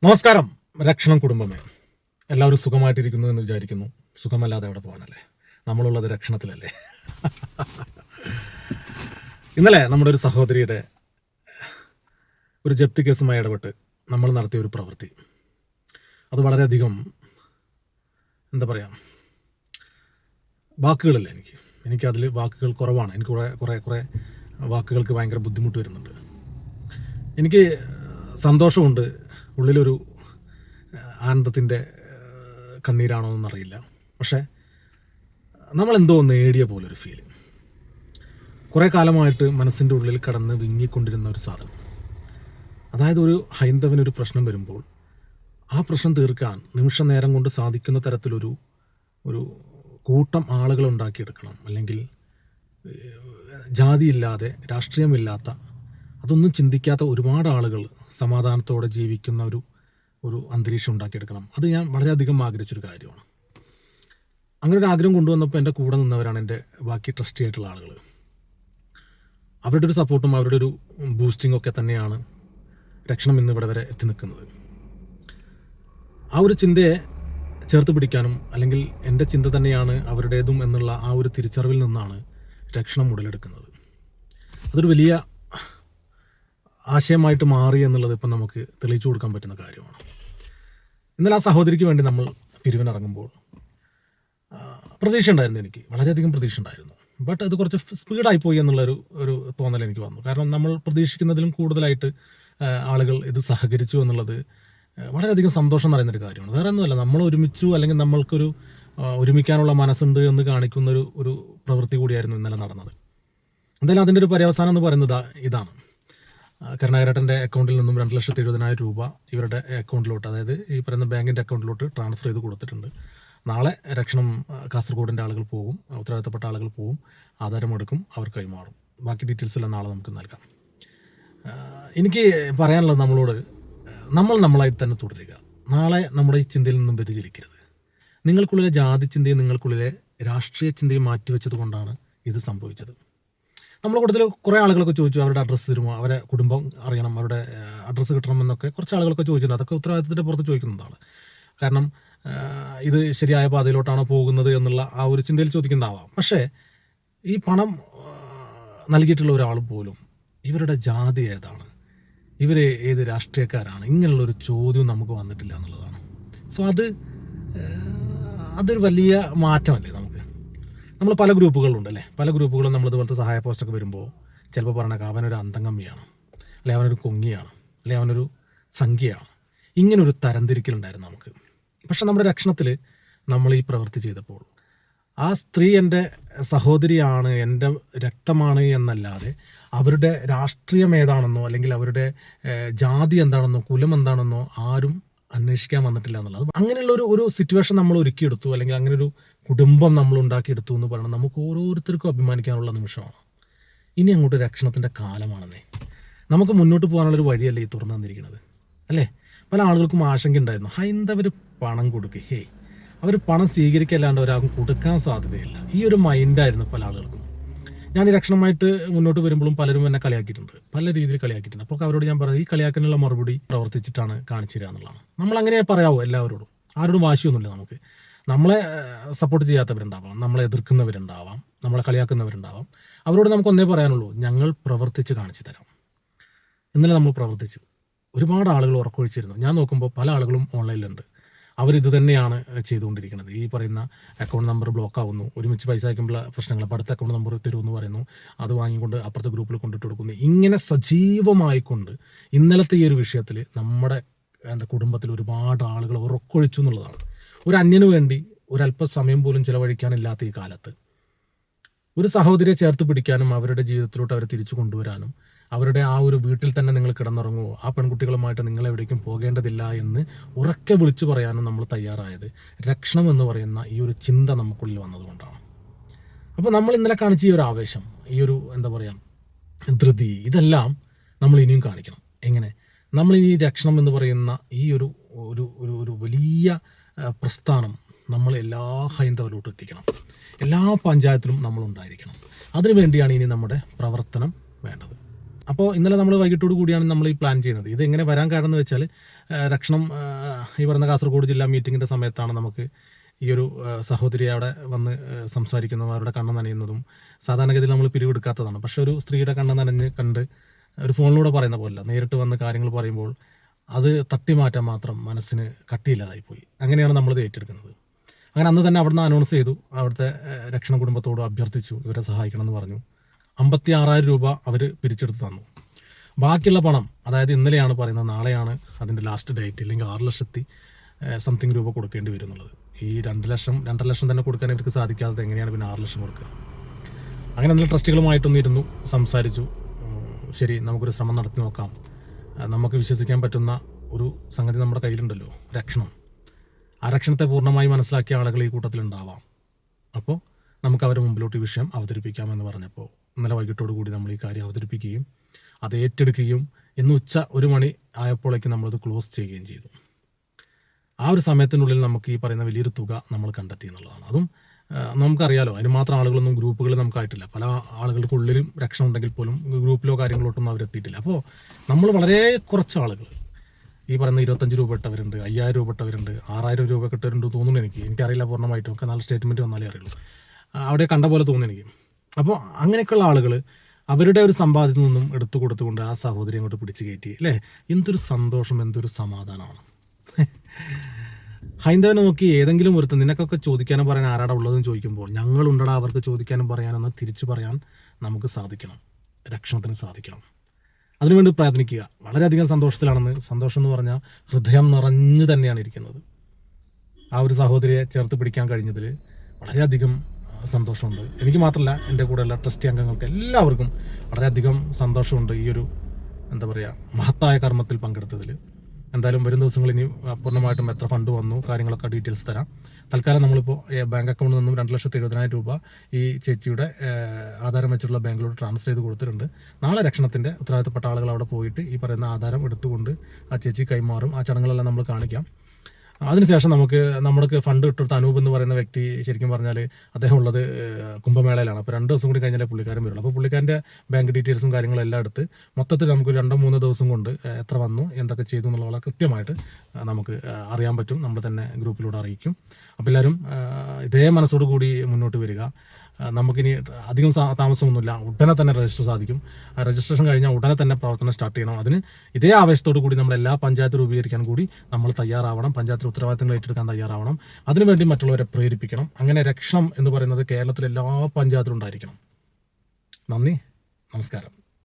നമസ്കാരം. രക്ഷണം കുടുംബമേ, എല്ലാവരും സുഖമായിട്ടിരിക്കുന്നു എന്ന് വിചാരിക്കുന്നു. സുഖമല്ലാതെ എവിടെ പോകാനല്ലേ? നമ്മളുള്ളത് രക്ഷണത്തിലല്ലേ? ഇന്നലെ നമ്മുടെ ഒരു സഹോദരിയുടെ ഒരു ജപ്തി കേസുമായി ഇടപെട്ട് നമ്മൾ നടത്തിയ ഒരു പ്രവൃത്തി, അത് വളരെയധികം എന്താ പറയുക, വാക്കുകളില്ല. എനിക്കതിൽ വാക്കുകൾ കുറവാണ്. എനിക്ക് കുറേ വാക്കുകൾക്ക് ഭയങ്കര ബുദ്ധിമുട്ട് വരുന്നുണ്ട്. എനിക്ക് സന്തോഷമുണ്ട്, ഉള്ളിലൊരു ആനന്ദത്തിൻ്റെ കണ്ണീരാണോ എന്നറിയില്ല. പക്ഷേ നമ്മളെന്തോ നേടിയ പോലൊരു ഫീൽ. കുറേ കാലമായിട്ട് മനസ്സിൻ്റെ ഉള്ളിൽ കടന്ന് വിങ്ങിക്കൊണ്ടിരുന്ന ഒരു സാധനം. അതായത് ഒരു ഹൈന്ദവനൊരു പ്രശ്നം വരുമ്പോൾ ആ പ്രശ്നം തീർക്കാൻ നിമിഷ നേരം കൊണ്ട് സാധിക്കുന്ന തരത്തിലൊരു കൂട്ടം ആളുകൾ ഉണ്ടാക്കിയെടുക്കണം. അല്ലെങ്കിൽ ജാതിയില്ലാതെ, രാഷ്ട്രീയമില്ലാത്ത, അതൊന്നും ചിന്തിക്കാത്ത ഒരുപാട് ആളുകൾ സമാധാനത്തോടെ ജീവിക്കുന്ന ഒരു അന്തരീക്ഷം ഉണ്ടാക്കിയെടുക്കണം. അത് ഞാൻ വളരെയധികം ആഗ്രഹിച്ചൊരു കാര്യമാണ്. അങ്ങനെ ഒരു ആഗ്രഹം കൊണ്ടുവന്നപ്പോൾ എൻ്റെ കൂടെ നിന്നവരാണ് എൻ്റെ ബാക്കി ട്രസ്റ്റി ആയിട്ടുള്ള ആളുകൾ. അവരുടെ ഒരു സപ്പോർട്ടും അവരുടെ ഒരു ബൂസ്റ്റിംഗ് ഒക്കെ തന്നെയാണ് രക്ഷണം ഇന്ന് ഇവിടെ വരെ എത്തി നിൽക്കുന്നത്. ആ ഒരു ചിന്തയെ ചേർത്ത് പിടിക്കാനും, അല്ലെങ്കിൽ എൻ്റെ ചിന്ത തന്നെയാണ് അവരുടേതും എന്നുള്ള ആ ഒരു തിരിച്ചറിവിൽ നിന്നാണ് രക്ഷണം ഉടലെടുക്കുന്നത്. അതൊരു വലിയ ആശയമായിട്ട് മാറി എന്നുള്ളത് ഇപ്പം നമുക്ക് തെളിയിച്ചു കൊടുക്കാൻ പറ്റുന്ന കാര്യമാണ്. ഇന്നലെ ആ സഹോദരിക്ക് വേണ്ടി നമ്മൾ പിരിവിനിറങ്ങുമ്പോൾ പ്രതീക്ഷ ഉണ്ടായിരുന്നു. എനിക്ക് വളരെയധികം പ്രതീക്ഷ ഉണ്ടായിരുന്നു. ബട്ട് അത് കുറച്ച് സ്പീഡായി പോയി ഒരു തോന്നൽ എനിക്ക് വന്നു. കാരണം നമ്മൾ പ്രതീക്ഷിക്കുന്നതിലും കൂടുതലായിട്ട് ആളുകൾ ഇത് സഹകരിച്ചു എന്നുള്ളത് വളരെയധികം സന്തോഷം നിറയുന്നൊരു കാര്യമാണ്. വേറെ ഒന്നുമല്ല, നമ്മൾ ഒരുമിച്ചു, അല്ലെങ്കിൽ നമ്മൾക്കൊരു ഒരുമിക്കാനുള്ള മനസ്സുണ്ട് എന്ന് കാണിക്കുന്ന ഒരു പ്രവൃത്തി കൂടിയായിരുന്നു ഇന്നലെ നടന്നത്. എന്തായാലും അതിൻ്റെ ഒരു പര്യവസാനം എന്ന് പറയുന്നത് ഇതാണ്. കരുണാകരേട്ടൻ്റെ അക്കൗണ്ടിൽ നിന്നും 2,70,70,000 രൂപ ഇവരുടെ അക്കൗണ്ടിലോട്ട്, അതായത് ഈ പറയുന്ന ബാങ്കിൻ്റെ അക്കൗണ്ടിലോട്ട് ട്രാൻസ്ഫർ ചെയ്ത് കൊടുത്തിട്ടുണ്ട്. നാളെ രക്ഷണം കാസർഗോഡിൻ്റെ ആളുകൾ പോകും, ഉത്തരവാദിത്തപ്പെട്ട ആളുകൾ പോകും, ആധാരമെടുക്കും, അവർ കൈമാറും. ബാക്കി ഡീറ്റെയിൽസ് എല്ലാം നാളെ നമുക്ക് നൽകാം. എനിക്ക് പറയാനുള്ളത് നമ്മളോട്, നമ്മളായിട്ട് തന്നെ തുടരുക. നാളെ നമ്മുടെ ഈ ചിന്തയിൽ നിന്നും വ്യതിചലിക്കരുത്. നിങ്ങൾക്കുള്ളിലെ ജാതി ചിന്തയും നിങ്ങൾക്കുള്ളിലെ രാഷ്ട്രീയ ചിന്തയും മാറ്റിവെച്ചത് കൊണ്ടാണ് ഇത് സംഭവിച്ചത്. നമ്മളെ കൂട്ടത്തിൽ കുറേ ആളുകളൊക്കെ ചോദിച്ചു, അവരുടെ അഡ്രസ്സ് തരുമോ, അവരെ കുടുംബം അറിയണം, അവരുടെ അഡ്രസ്സ് കിട്ടണമെന്നൊക്കെ കുറച്ച് ആളുകളൊക്കെ ചോദിച്ചിട്ടുണ്ട്. അതൊക്കെ ഉത്തരവാദിത്തത്തിൻ്റെ പുറത്ത് ചോദിക്കുന്നതാണ്. കാരണം ഇത് ശരിയായ പാതയിലോട്ടാണോ പോകുന്നത് എന്നുള്ള ആ ഒരു ചിന്തയിൽ ചോദിക്കുന്നതാവാം. പക്ഷേ ഈ പണം നൽകിയിട്ടുള്ള ഒരാൾ പോലും ഇവരുടെ ജാതി ഏതാണ്, ഇവർ ഏത് രാഷ്ട്രീയക്കാരാണ്, ഇങ്ങനെയുള്ളൊരു ചോദ്യം നമുക്ക് വന്നിട്ടില്ല എന്നുള്ളതാണ്. സോ അതൊരു വലിയ മാറ്റമല്ലേ നമുക്ക്. നമ്മൾ പല ഗ്രൂപ്പുകളുണ്ട് അല്ലേ, പല ഗ്രൂപ്പുകളും നമ്മളിതുപോലത്തെ സഹായ പോസ്റ്റൊക്കെ വരുമ്പോൾ ചിലപ്പോൾ പറഞ്ഞേക്കാം അവനൊരു അന്തംഗമ്മിയാണ്, അല്ലെ അവനൊരു കൊങ്ങിയാണ്, അല്ലെ അവനൊരു സംഖ്യയാണ്. ഇങ്ങനൊരു തരംതിരിക്കലുണ്ടായിരുന്നു നമുക്ക്. പക്ഷെ നമ്മുടെ രക്ഷണത്തിൽ നമ്മൾ ഈ പ്രവൃത്തി ചെയ്തപ്പോൾ ആ സ്ത്രീ എൻ്റെ സഹോദരിയാണ്, എൻ്റെ രക്തമാണ് എന്നല്ലാതെ അവരുടെ രാഷ്ട്രീയം ഏതാണെന്നോ, അല്ലെങ്കിൽ അവരുടെ ജാതി എന്താണെന്നോ, കുലം എന്താണെന്നോ ആരും അന്വേഷിക്കാൻ വന്നിട്ടില്ല എന്നുള്ളത്. അങ്ങനെയുള്ള ഒരു സിറ്റുവേഷൻ നമ്മൾ ഒരുക്കിയെടുത്തു, അല്ലെങ്കിൽ അങ്ങനെ ഒരു കുടുംബം നമ്മൾ ഉണ്ടാക്കിയെടുത്തു എന്ന് പറയുന്നത് നമുക്ക് ഓരോരുത്തർക്കും അഭിമാനിക്കാനുള്ള നിമിഷമാണ്. ഇനി അങ്ങോട്ട് രക്ഷണത്തിൻ്റെ കാലമാണെന്നേ. നമുക്ക് മുന്നോട്ട് പോകാനുള്ളൊരു വഴിയല്ലേ ഈ തുറന്നു തന്നിരിക്കുന്നത്, അല്ലേ? പല ആളുകൾക്കും ആശങ്ക ഉണ്ടായിരുന്നു, ഹൈന്ദവർ പണം കൊടുക്കുക, അവർ പണം സ്വീകരിക്കല്ലാണ്ട് ഒരാൾക്കും കൊടുക്കാൻ സാധ്യതയില്ല. ഈ ഒരു മൈൻഡായിരുന്നു പല ആളുകൾക്കും. ഞാൻ ഈ രക്ഷണമായിട്ട് മുന്നോട്ട് വരുമ്പോഴും പലരും എന്നെ കളിയാക്കിയിട്ടുണ്ട്, പല രീതിയിൽ കളിയാക്കിയിട്ടുണ്ട്. അപ്പോൾ അവരോട് ഞാൻ പറയുന്നത്, ഈ കളിയാക്കാനുള്ള മറുപടി പ്രവർത്തിച്ചിട്ടാണ് കാണിച്ചു തരിക എന്നുള്ളതാണ്. നമ്മളങ്ങനെ പറയാവോ എല്ലാവരോടും? ആരോടും വാശിയൊന്നുമില്ല നമുക്ക്. നമ്മളെ സപ്പോർട്ട് ചെയ്യാത്തവരുണ്ടാവാം, നമ്മളെ എതിർക്കുന്നവരുണ്ടാവാം, നമ്മളെ കളിയാക്കുന്നവരുണ്ടാവാം. അവരോട് നമുക്ക് ഒന്നേ പറയാനുള്ളൂ, ഞങ്ങൾ പ്രവർത്തിച്ച് കാണിച്ചു തരാം. ഇന്നലെ നമ്മൾ പ്രവർത്തിച്ചു. ഒരുപാട് ആളുകൾ ഉറക്കൊഴിച്ചിരുന്നു. ഞാൻ നോക്കുമ്പോൾ പല ആളുകളും ഓൺലൈനിലുണ്ട്. അവരിത് തന്നെയാണ് ചെയ്തുകൊണ്ടിരിക്കുന്നത്. ഈ പറയുന്ന അക്കൗണ്ട് നമ്പർ ബ്ലോക്ക് ആവുന്നു, ഒരുമിച്ച് പൈസ അയക്കുമ്പോൾ പ്രശ്നങ്ങൾ, അപ്പോൾ അടുത്ത അക്കൗണ്ട് നമ്പർ തരുമെന്ന് പറയുന്നു, അത് വാങ്ങിക്കൊണ്ട് അപ്പുറത്തെ ഗ്രൂപ്പിൽ കൊണ്ടിട്ട് കൊടുക്കുന്നു. ഇങ്ങനെ സജീവമായിക്കൊണ്ട് ഇന്നലത്തെ ഈ ഒരു വിഷയത്തിൽ നമ്മുടെ കുടുംബത്തിൽ ഒരുപാട് ആളുകൾ ഉറക്കൊഴിച്ചു എന്നുള്ളതാണ്. ഒരു അന്യന് വേണ്ടി ഒരല്പസമയം പോലും ചിലവഴിക്കാനില്ലാത്ത ഈ കാലത്ത് ഒരു സഹോദരിയെ ചേർത്ത് പിടിക്കാനും അവരുടെ ജീവിതത്തിലോട്ട് അവരെ തിരിച്ചു കൊണ്ടുവരാനും, അവരുടെ ആ ഒരു വീട്ടിൽ തന്നെ നിങ്ങൾ കിടന്നുറങ്ങുമോ, ആ പെൺകുട്ടികളുമായിട്ട് നിങ്ങൾ എവിടേക്കും പോകേണ്ടതില്ല എന്ന് ഉറക്കെ വിളിച്ചു പറയാനും നമ്മൾ തയ്യാറായത് രക്ഷണം എന്ന് പറയുന്ന ഈ ഒരു ചിന്ത നമുക്കുള്ളിൽ വന്നതുകൊണ്ടാണ്. അപ്പോൾ നമ്മൾ ഇന്നലെ കാണിച്ച ഈ ഒരു ആവേശം, ഈ ഒരു എന്താ പറയുക ധൃതി, ഇതെല്ലാം നമ്മൾ ഇനിയും കാണിക്കണം. എങ്ങനെ? നമ്മൾ ഈ രക്ഷണം എന്ന് പറയുന്ന ഈ ഒരു വലിയ പ്രസ്ഥാനം നമ്മൾ എല്ലാ ഹൈന്ദവരിലോട്ടും എത്തിക്കണം. എല്ലാ പഞ്ചായത്തിലും നമ്മളുണ്ടായിരിക്കണം. അതിനുവേണ്ടിയാണ് ഇനി നമ്മുടെ പ്രവർത്തനം വേണ്ടത്. അപ്പോൾ ഇന്നലെ നമ്മൾ വൈകിട്ടോട് കൂടിയാണ് നമ്മൾ ഈ പ്ലാൻ ചെയ്യുന്നത്. ഇത് എങ്ങനെ വരാൻ കാരണം എന്ന് വെച്ചാൽ രക്ഷണം ഈ പറയുന്ന കാസർഗോഡ് ജില്ലാ മീറ്റിങ്ങിൻ്റെ സമയത്താണ് നമുക്ക് ഈ ഒരു സഹോദരി അവിടെ വന്ന് സംസാരിക്കുന്നതും അവരുടെ കണ്ണ് നനയുന്നതും സാധാരണഗതിയിൽ നമ്മൾ പിരിവെടുക്കാത്തതാണ്. പക്ഷേ ഒരു സ്ത്രീയുടെ കണ്ണ് നനഞ്ഞ് കണ്ട് ഒരു ഫോണിലൂടെ പറയുന്ന പോലല്ല, നേരിട്ട് വന്ന് കാര്യങ്ങൾ പറയുമ്പോൾ അത് തട്ടിമാറ്റാൻ മാത്രം മനസ്സിന് കട്ടിയില്ലാതായിപ്പോയി. അങ്ങനെയാണ് നമ്മളിത് ഏറ്റെടുക്കുന്നത്. അങ്ങനെ അന്ന് തന്നെ അവിടുന്ന് അനൗൺസ് ചെയ്തു, അവിടുത്തെ രക്ഷണ കുടുംബത്തോട് അഭ്യർത്ഥിച്ചു ഇവരെ സഹായിക്കണമെന്ന് പറഞ്ഞു. 56,000 രൂപ അവർ പിരിച്ചെടുത്ത് തന്നു. ബാക്കിയുള്ള പണം, അതായത് ഇന്നലെയാണ് പറയുന്നത്, നാളെയാണ് അതിൻ്റെ ലാസ്റ്റ് ഡേറ്റ്, ഇല്ലെങ്കിൽ 6 ലക്ഷത്തി സംതിങ് രൂപ കൊടുക്കേണ്ടി വരും എന്നുള്ളത്. ഈ 2 ലക്ഷം 2.5 ലക്ഷം തന്നെ കൊടുക്കാൻ ഇവർക്ക് സാധിക്കാത്തത് എങ്ങനെയാണ് പിന്നെ 6 ലക്ഷം കൊടുക്കുക? അങ്ങനെ എന്തെങ്കിലും ട്രസ്റ്റുകളുമായിട്ടൊന്നിരുന്നു, സംസാരിച്ചു. ശരി, നമുക്കൊരു ശ്രമം നടത്തി നോക്കാം. നമുക്ക് വിശ്വസിക്കാൻ പറ്റുന്ന ഒരു സംഗതി നമ്മുടെ കയ്യിലുണ്ടല്ലോ, രക്ഷണം. ആ രക്ഷണത്തെ പൂർണ്ണമായി മനസ്സിലാക്കിയ ആളുകൾ ഈ കൂട്ടത്തിലുണ്ടാവാം. അപ്പോൾ നമുക്ക് അവരുടെ മുമ്പിലോട്ട് ഈ വിഷയം അവതരിപ്പിക്കാമെന്ന് പറഞ്ഞപ്പോൾ ഇന്നലെ വൈകിട്ടോട് കൂടി നമ്മൾ ഈ കാര്യം അവതരിപ്പിക്കുകയും അത് ഏറ്റെടുക്കുകയും ഇന്ന് ഉച്ച 1 മണി ആയപ്പോഴേക്ക് നമ്മളത് ക്ലോസ് ചെയ്യുകയും ചെയ്തു. ആ ഒരു സമയത്തിനുള്ളിൽ നമുക്ക് ഈ പറയുന്ന വലിയൊരു തുക നമ്മൾ കണ്ടെത്തി എന്നുള്ളതാണ്. അതും നമുക്കറിയാലോ, അതിന് മാത്രം ആളുകളൊന്നും ഗ്രൂപ്പുകൾ നമുക്കായിട്ടില്ല. പല ആളുകൾക്കുള്ളിലും രക്ഷണം ഉണ്ടെങ്കിൽ പോലും ഗ്രൂപ്പിലോ കാര്യങ്ങളോട്ടൊന്നും അവരെത്തിയിട്ടില്ല. അപ്പോൾ നമ്മൾ വളരെ കുറച്ച് ആളുകൾ, ഈ പറയുന്ന 25 രൂപ ഇട്ടവരുണ്ട്, 5,000 രൂപ ഇട്ടവരുണ്ട്, 6,000 രൂപ ഇട്ടവരുണ്ട് തോന്നുന്നു. എനിക്കറിയില്ല പൂർണ്ണമായിട്ടും, ഒക്കെ നാളെ സ്റ്റേറ്റ്മെൻറ്റ് വന്നാലേ അറിയുള്ളൂ. അവിടെ കണ്ട പോലെ തോന്നുന്നു എനിക്ക്. അപ്പോൾ അങ്ങനെയൊക്കെയുള്ള ആളുകൾ അവരുടെ ഒരു സമ്പാദ്യത്തിൽ നിന്നും എടുത്തു കൊടുത്തുകൊണ്ട് ആ സഹോദരി അങ്ങോട്ട് പിടിച്ച് കയറ്റി, അല്ലേ? എന്തൊരു സന്തോഷം, എന്തൊരു സമാധാനമാണ്. ഹൈന്ദവനെ നോക്കി ഏതെങ്കിലും ഒരുത്തൻ നിനക്കൊക്കെ ചോദിക്കാനും പറയാൻ ആരാടാ ഉള്ളതെന്ന് ചോദിക്കുമ്പോൾ ഞങ്ങളുണ്ടടാ അവർക്ക് ചോദിക്കാനും പറയാനെന്ന് തിരിച്ചു പറയാൻ നമുക്ക് സാധിക്കണം, രക്ഷണത്തിന് സാധിക്കണം. അതിനുവേണ്ടി പ്രയത്നിക്കുക. വളരെയധികം സന്തോഷത്തിലാണെന്ന്. സന്തോഷം എന്ന് പറഞ്ഞാൽ ഹൃദയം നിറഞ്ഞു തന്നെയാണ് ഇരിക്കുന്നത്. ആ ഒരു സഹോദരിയെ ചേർത്ത് പിടിക്കാൻ കഴിഞ്ഞതിൽ വളരെയധികം സന്തോഷമുണ്ട്. എനിക്ക് മാത്രമല്ല, എൻ്റെ കൂടെയുള്ള ട്രസ്റ്റി അംഗങ്ങൾക്ക് എല്ലാവർക്കും വളരെയധികം സന്തോഷമുണ്ട് ഈ ഒരു എന്താ പറയുക മഹത്തായ കർമ്മത്തിൽ പങ്കെടുത്തതിൽ. എന്തായാലും വരും ദിവസങ്ങളിൽ ഇനി പൂർണ്ണമായിട്ടും എത്ര ഫണ്ട് വന്നു കാര്യങ്ങളൊക്കെ ഡീറ്റെയിൽസ് തരാം. തൽക്കാലം നമ്മളിപ്പോൾ ബാങ്ക് അക്കൗണ്ടിൽ നിന്നും 2,70,000 രൂപ ഈ ചേച്ചിയുടെ ആധാരം വെച്ചിട്ടുള്ള ബാങ്കിലോട്ട് ട്രാൻസ്ഫർ ചെയ്ത് കൊടുത്തിട്ടുണ്ട്. നാളെ രക്ഷണത്തിൻ്റെ ഉത്തരവാദിത്തപ്പെട്ട ആളുകൾ അവിടെ പോയിട്ട് ഈ പറയുന്ന ആധാരം എടുത്തുകൊണ്ട് ആ ചേച്ചി കൈമാറും. ആ ചടങ്ങുകളെല്ലാം നമ്മൾ കാണിക്കാം. അതിനുശേഷം നമ്മൾക്ക് ഫണ്ട് ഇട്ടെടുത്ത അനൂപ് എന്ന് പറയുന്ന വ്യക്തി ശരിക്കും പറഞ്ഞാൽ അദ്ദേഹം ഉള്ളത് കുംഭമേളയിലാണ്. അപ്പോൾ 2 ദിവസം കൂടി കഴിഞ്ഞാലേ പുള്ളിക്കാരൻ വരുള്ളൂ. അപ്പോൾ പുള്ളിക്കാരൻ്റെ ബാങ്ക് ഡീറ്റെയിൽസും കാര്യങ്ങളും എല്ലാം എടുത്ത് മൊത്തത്തിൽ നമുക്ക് 2-3 ദിവസം കൊണ്ട് എത്ര വന്നു, എന്തൊക്കെ ചെയ്തു എന്നുള്ള കൃത്യമായിട്ട് നമുക്ക് അറിയാൻ പറ്റും. നമ്മൾ തന്നെ ഗ്രൂപ്പിലൂടെ അറിയിക്കും. അപ്പോൾ എല്ലാവരും ഇതേ മനസ്സോടു കൂടി മുന്നോട്ട് വരിക. നമുക്കിനി അധികം താമസമൊന്നുമില്ല, ഉടനെ തന്നെ രജിസ്റ്റർ സാധിക്കും. രജിസ്ട്രേഷൻ കഴിഞ്ഞാൽ ഉടനെ തന്നെ പ്രവർത്തനം സ്റ്റാർട്ട് ചെയ്യണം. അതിന് ഇതേ ആവേശത്തോടു കൂടി നമ്മൾ എല്ലാ പഞ്ചായത്ത് രൂപീകരിക്കാൻ കൂടി നമ്മൾ തയ്യാറാവണം. പഞ്ചായത്ത് ഉത്തരവാദിത്തങ്ങൾ ഏറ്റെടുക്കാൻ തയ്യാറാവണം. അതിനുവേണ്ടി മറ്റുള്ളവരെ പ്രേരിപ്പിക്കണം. അങ്ങനെ രക്ഷണം എന്ന് പറയുന്നത് കേരളത്തിലെ എല്ലാ പഞ്ചായത്തിലും ഉണ്ടായിരിക്കണം. നന്ദി, നമസ്കാരം.